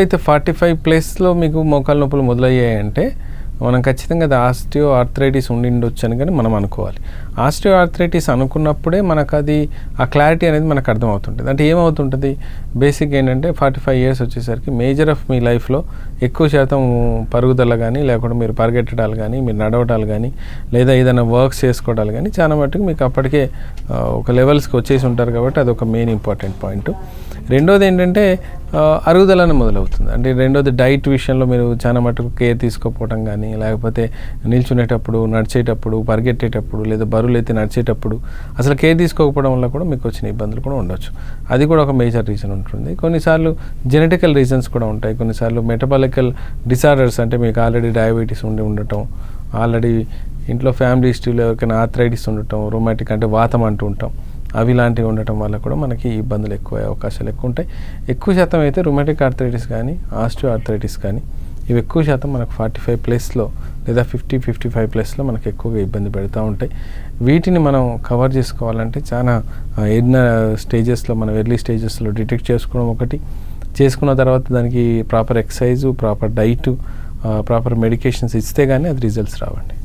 అయితే 45+ మీకు మోకాళ్ళ నొప్పులు మొదలయ్యాయంటే మనం ఖచ్చితంగా అది ఆస్టియో ఆర్థరైటిస్ ఉండిండొచ్చు అని కానీ మనం అనుకోవాలి. ఆస్టియో ఆర్థరైటిస్ అనుకున్నప్పుడే మనకు అది ఆ క్లారిటీ అనేది మనకు అర్థమవుతుంటుంది. అంటే ఏమవుతుంటుంది, బేసిక్ ఏంటంటే 45 ఇయర్స్ వచ్చేసరికి మేజర్ ఆఫ్ మీ లైఫ్లో ఎక్కువ శాతం పరుగుదల కానీ, లేకుంటే మీరు పరిగెట్టడాలు కానీ, మీరు నడవడాలు కానీ, లేదా ఏదైనా వర్క్స్ చేసుకోవడాలు కానీ చాలా మట్టుకు మీకు అప్పటికే ఒక లెవెల్స్కి వచ్చేసి ఉంటారు కాబట్టి అదొక మెయిన్ ఇంపార్టెంట్ పాయింట్. రెండోది ఏంటంటే అరుగుదలను మొదలవుతుంది. అంటే రెండోది డైట్ విషయంలో మీరు చాలా మటుకు కేర్ తీసుకోకపోవడం కానీ, లేకపోతే నిల్చునేటప్పుడు, నడిచేటప్పుడు, పరిగెట్టేటప్పుడు, లేదా బరువులు ఎత్తి నడిచేటప్పుడు అసలు కేర్ తీసుకోకపోవడం వల్ల కూడా మీకు వచ్చిన ఇబ్బందులు కూడా ఉండొచ్చు. అది కూడా ఒక మేజర్ రీజన్ ఉంటుంది. కొన్నిసార్లు జెనెటికల్ రీజన్స్ కూడా ఉంటాయి. కొన్నిసార్లు మెటబాలికల్ డిసార్డర్స్, అంటే మీకు ఆల్రెడీ డయాబెటీస్ ఉండటం, ఆల్రెడీ ఇంట్లో ఫ్యామిలీ హిస్టరీలో ఎవరికైనా ఆర్థరైటిస్ ఉండటం, రొమాటిక్ అంటే వాతం అంటూ ఉంటాం, అవి లాంటివి ఉండటం వల్ల కూడా మనకి ఇబ్బందులు ఎక్కువ అవకాశాలు ఎక్కువ ఉంటాయి. ఎక్కువ శాతం అయితే రొమాటిక్ ఆర్థరైటిస్ కానీ, ఆస్టియో ఆర్థరైటిస్ కానీ ఇవి ఎక్కువ శాతం మనకు 45+ లేదా 50-55+ మనకు ఎక్కువగా ఇబ్బంది పెడతా ఉంటాయి. వీటిని మనం కవర్ చేసుకోవాలంటే చాలా ఎన్నో స్టేజెస్లో, మనం ఎర్లీ స్టేజెస్లో డిటెక్ట్ చేసుకోవడం ఒకటి, చేసుకున్న తర్వాత దానికి proper exercise, proper diet, proper medications ఇస్తే కానీ అది రిజల్ట్స్ రావండి.